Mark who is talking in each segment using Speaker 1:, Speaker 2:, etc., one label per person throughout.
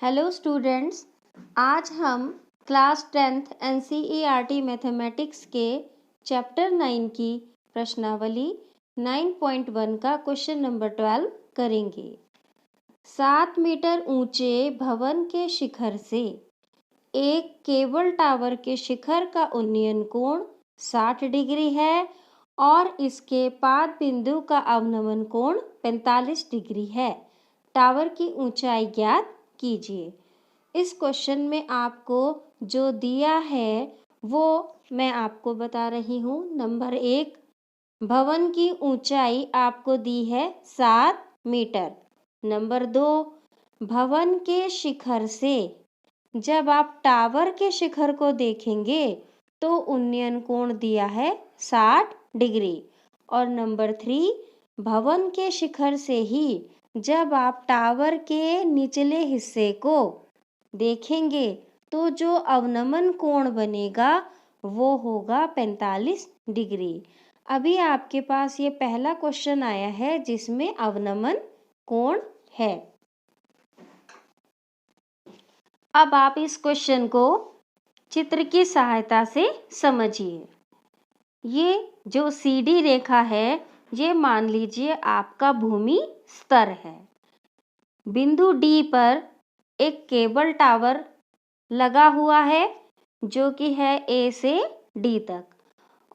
Speaker 1: Hello students, आज हम class 10th NCERT mathematics के चैप्टर 9 की प्रश्नावली 9.1 का क्वेश्चन नंबर 12 करेंगे। 7 मीटर ऊंचे भवन के शिखर से एक केबल टावर के शिखर का उन्नयन कोण 60 डिग्री है और इसके पाद बिंदु का अवनमन कोण 45 डिग्री है। टावर की ऊंचाई ज्ञात कीजिए। इस क्वेश्चन में आपको जो दिया है वो मैं आपको बता रही हूँ। नंबर 1, भवन की ऊंचाई आपको दी है 7 मीटर। नंबर 2, भवन के शिखर से जब आप टावर के शिखर को देखेंगे तो उन्नयन कोण दिया है 60 डिग्री। और नंबर 3, भवन के शिखर से ही जब आप टावर के निचले हिस्से को देखेंगे तो जो अवनमन कोण बनेगा वो होगा 45 डिग्री। अभी आपके पास ये पहला क्वेश्चन आया है जिसमें अवनमन कोण है। अब आप इस क्वेश्चन को चित्र की सहायता से समझिए। ये जो सीधी रेखा है ये मान लीजिए आपका भूमि स्तर है। बिंदु डी पर एक केबल टावर लगा हुआ है जो कि है ए से डी तक,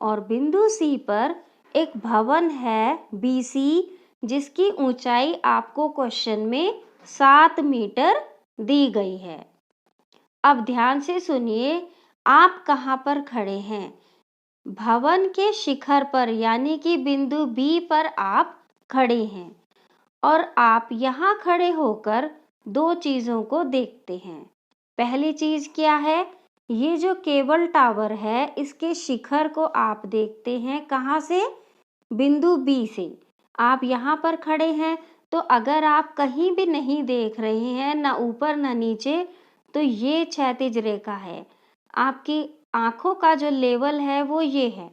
Speaker 1: और बिंदु सी पर एक भवन है बीसी जिसकी ऊंचाई आपको क्वेश्चन में 7 मीटर दी गई है। अब ध्यान से सुनिए, आप कहाँ पर खड़े हैं? भवन के शिखर पर, यानी कि बिंदु बी पर आप खड़े हैं और आप यहाँ खड़े होकर दो चीज़ों को देखते हैं। पहली चीज़ क्या है? ये जो केबल टावर है इसके शिखर को आप देखते हैं। कहाँ से? बिंदु बी से। आप यहाँ पर खड़े हैं तो अगर आप कहीं भी नहीं देख रहे हैं, ना ऊपर ना नीचे, तो ये क्षैतिज रेखा है। आपकी आंखों का जो लेवल है वो ये है।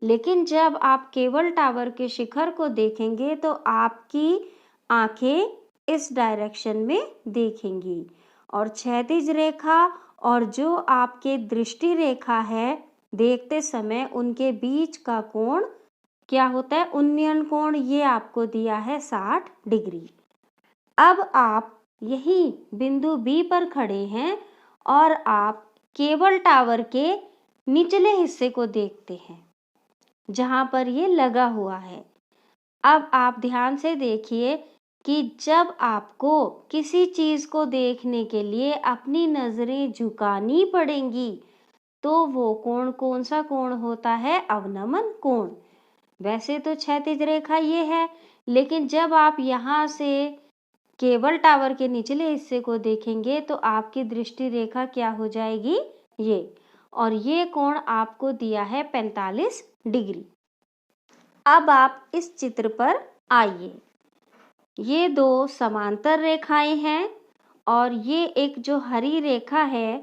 Speaker 1: लेकिन जब आप केबल टावर के शिखर को देखेंगे तो आपकी आंखें इस डायरेक्शन में देखेंगी और क्षैतिज रेखा और जो आपके दृष्टि रेखा है देखते समय उनके बीच का कोण क्या होता है? उन्नयन कोण। ये आपको दिया है 60 डिग्री। अब आप यही बिंदु बी पर खड़े हैं और आप केबल टावर के निचले हिस्से को देखते हैं जहां पर ये लगा हुआ है। अब आप ध्यान से देखिए कि जब आपको किसी चीज को देखने के लिए अपनी नजरें झुकानी पड़ेंगी तो वो कोण कौन सा कोण होता है? अवनमन कोण। वैसे तो क्षैतिज रेखा ये है, लेकिन जब आप यहाँ से केबल टावर के निचले हिस्से को देखेंगे तो आपकी दृष्टि रेखा क्या हो जाएगी? ये। और ये कोण आपको दिया है 45 डिग्री। अब आप इस चित्र पर आइए। ये दो समांतर रेखाएं हैं और ये एक जो हरी रेखा है,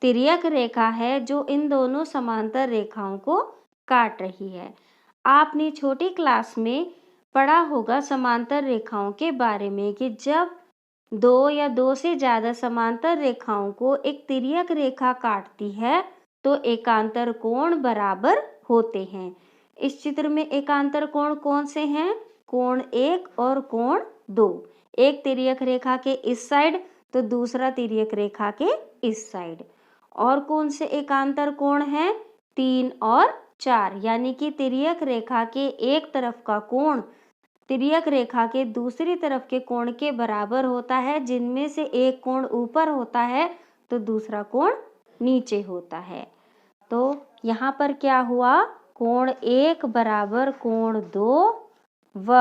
Speaker 1: तिर्यक रेखा है, जो इन दोनों समांतर रेखाओं को काट रही है। आपने छोटी क्लास में पढ़ा होगा समांतर रेखाओं के बारे में कि जब दो या दो से ज़्यादा समांतर रेखाओं को एक तिर्यक रेखा काटती है तो एकांतर कोण बराबर होते हैं। इस चित्र में एकांतर कोण कौन से हैं? कोण 1 और कोण 2। एक तिर्यक रेखा के इस साइड तो दूसरा तिर्यक रेखा के इस साइड। और कौन से एकांतर कोण हैं? 3 और 4, यानी कि तिर्यक रेखा के एक तरफ का कोण तिर्यक रेखा के दूसरी तरफ के कोण के बराबर होता है, जिनमें से एक कोण ऊपर होता है तो दूसरा कोण नीचे होता है। तो यहाँ पर क्या हुआ? कोण 1 बराबर कोण 2 व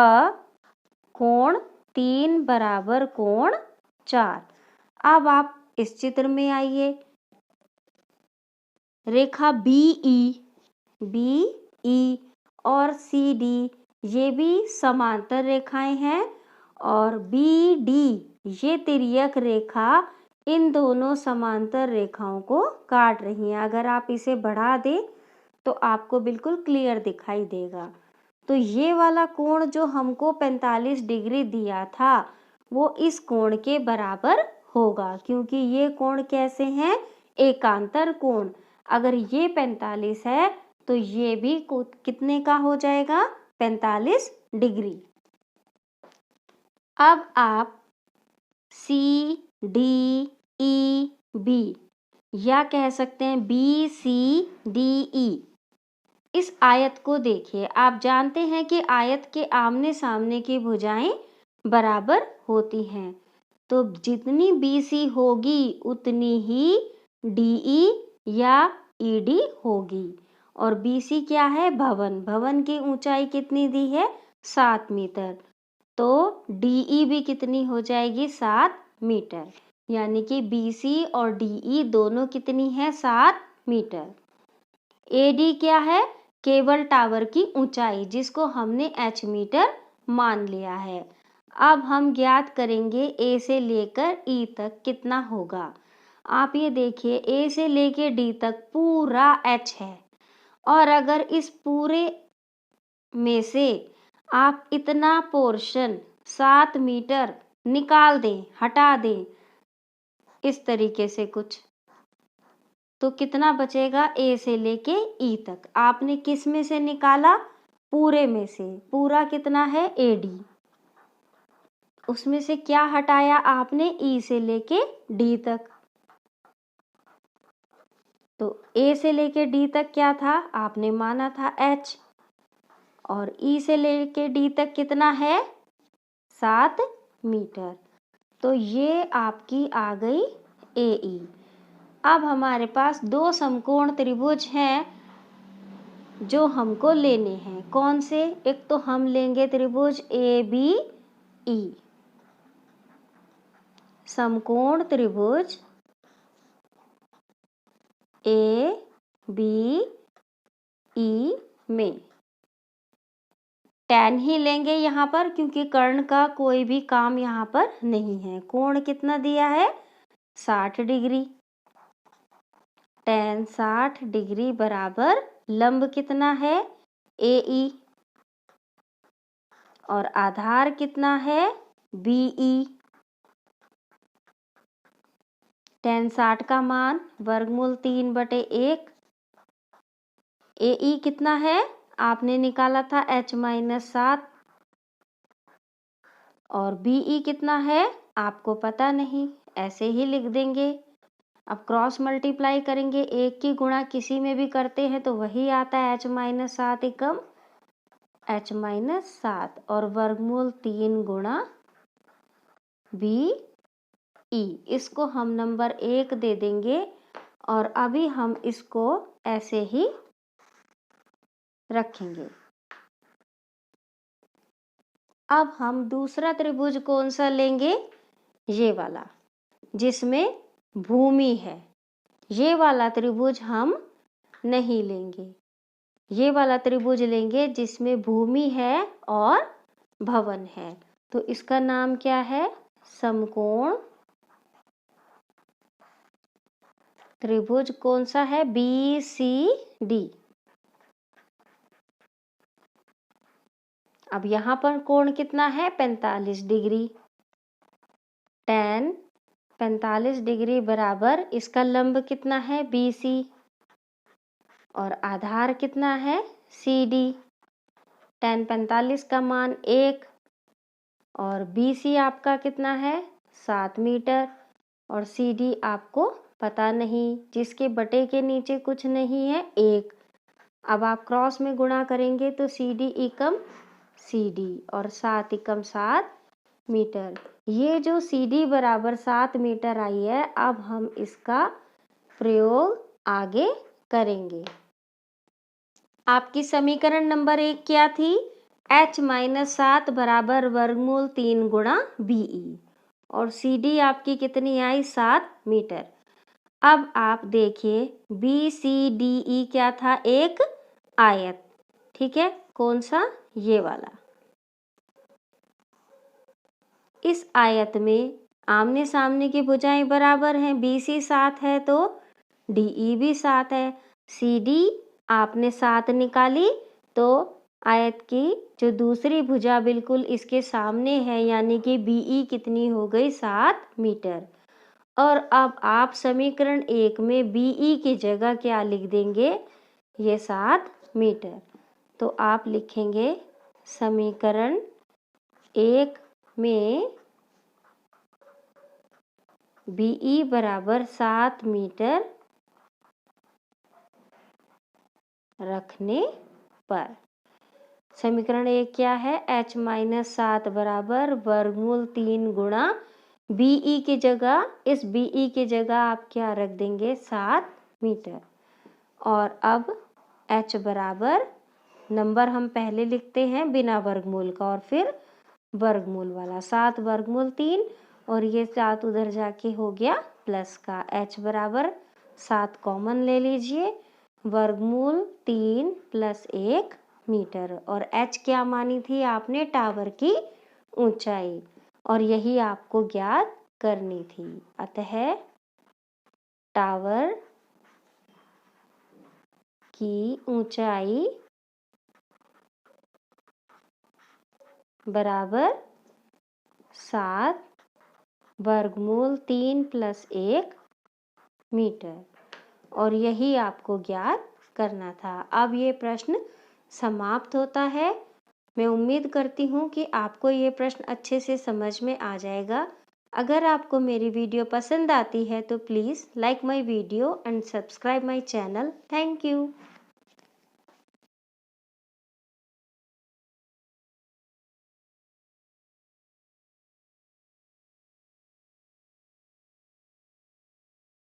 Speaker 1: कोण 3 बराबर कोण 4। अब आप इस चित्र में आइए। रेखा BE और CD ये भी समांतर रेखाएं हैं और BD ये तिर्यक रेखा इन दोनों समांतर रेखाओं को काट रही है। अगर आप इसे बढ़ा दें तो आपको बिल्कुल क्लियर दिखाई देगा। तो ये वाला कोण जो हमको 45 डिग्री दिया था वो इस कोण के बराबर होगा, क्योंकि ये कोण कैसे हैं? एकांतर कोण। अगर ये 45 है तो ये भी कितने का हो जाएगा? 45 डिग्री। अब आप सी डी ई बी या कह सकते हैं बी सी डी ई, इस आयत को देखिए। आप जानते हैं कि आयत के आमने सामने की भुजाएं बराबर होती हैं, तो जितनी BC होगी उतनी ही DE या ED होगी। और BC क्या है? भवन। भवन की ऊंचाई कितनी दी है? 7 मीटर। तो DE भी कितनी हो जाएगी? 7 मीटर। यानी कि BC और DE दोनों कितनी है? 7 मीटर। AD क्या है? केबल टावर की ऊंचाई, जिसको हमने H मीटर मान लिया है। अब हम ज्ञात करेंगे A से लेकर E तक कितना होगा। आप ये देखिए, A से लेकर D तक पूरा H है, और अगर इस पूरे में से आप इतना पोर्शन 7 मीटर निकाल दें, हटा दें इस तरीके से कुछ, तो कितना बचेगा? A से लेके E तक आपने किस में से निकाला? पूरे में से। पूरा कितना है? AD। उसमें से क्या हटाया आपने? E से लेके D तक। तो A से लेके D तक क्या था? आपने माना था H, और E से लेके D तक कितना है? 7 मीटर। तो ये आपकी आ गई AE। अब हमारे पास दो समकोण त्रिभुज हैं जो हमको लेने हैं। कौन से? एक तो हम लेंगे त्रिभुज ABE, समकोण त्रिभुज ABE में tan ही लेंगे यहाँ पर, क्योंकि कर्ण का कोई भी काम यहाँ पर नहीं है। कोण कितना दिया है? 60 डिग्री। tan 60 डिग्री बराबर लंब कितना है? AE, और आधार कितना है? BE। tan 60 का मान वर्गमूल 3/1। AE कितना है? आपने निकाला था H-7, और BE कितना है? आपको पता नहीं, ऐसे ही लिख देंगे। अब क्रॉस मल्टीप्लाई करेंगे, एक की गुणा किसी में भी करते हैं तो वही आता है H-7 एकम H-7, और वर्गमूल 3 गुणा BE। इसको हम नंबर 1 दे देंगे, और अभी हम इसको ऐसे ही रखेंगे। अब हम दूसरा त्रिभुज कौन सा लेंगे? ये वाला, जिसमें भूमि है। ये वाला त्रिभुज हम नहीं लेंगे। ये वाला त्रिभुज लेंगे जिसमें भूमि है और भवन है। तो इसका नाम क्या है? समकोण त्रिभुज कौन सा है? BCD। अब यहाँ पर कोण कितना है? 45 डिग्री। tan 45 डिग्री बराबर इसका लंब कितना है? BC, और आधार कितना है? CD। tan 45 का मान 1, और BC आपका कितना है? 7 मीटर, और CD आपको पता नहीं, जिसके बटे के नीचे कुछ नहीं है, 1। अब आप क्रॉस में गुणा करेंगे तो CD एकम CD, और 7 एकम 7 मीटर। ये जो CD बराबर 7 मीटर आई है, अब हम इसका प्रयोग आगे करेंगे। आपकी समीकरण नंबर 1 क्या थी? H-7 बराबर वर्गमूल 3 गुणा BE, और CD आपकी कितनी आई? 7 मीटर। अब आप देखिए, BCDE क्या था? एक आयत। ठीक है, कौन सा? ये वाला। इस आयत में आमने सामने की भुजाएं बराबर हैं। BC 7 है तो DE भी 7 है। CD आपने 7 निकाली तो आयत की जो दूसरी भुजा बिल्कुल इसके सामने है, यानी कि BE कितनी हो गई? 7 मीटर। और अब आप समीकरण 1 में BE की जगह क्या लिख देंगे? ये 7 मीटर। तो आप लिखेंगे समीकरण 1 में BE बराबर 7 मीटर रखने पर। समीकरण 1 क्या है? h माइनस 7 बराबर वर्गमूल 3 गुणा BE की जगह, इस BE की जगह आप क्या रख देंगे? 7 मीटर। और अब h बराबर, नंबर हम पहले लिखते हैं बिना वर्गमूल का और फिर वर्गमूल वाला, 7 वर्गमूल 3 और ये 7 उधर जाके हो गया प्लस का। h बराबर 7 कॉमन ले लीजिए, वर्गमूल 3 प्लस 1 मीटर। और h क्या मानी थी आपने? टावर की ऊंचाई, और यही आपको ज्ञात करनी थी। अतः टावर की ऊंचाई बराबर 7 वर्गमूल 3 प्लस 1 मीटर, और यही आपको ज्ञात करना था। अब ये प्रश्न समाप्त होता है। मैं उम्मीद करती हूँ कि आपको ये प्रश्न अच्छे से समझ में आ जाएगा। अगर आपको मेरी वीडियो पसंद आती है तो please like my video and subscribe my channel. Thank you.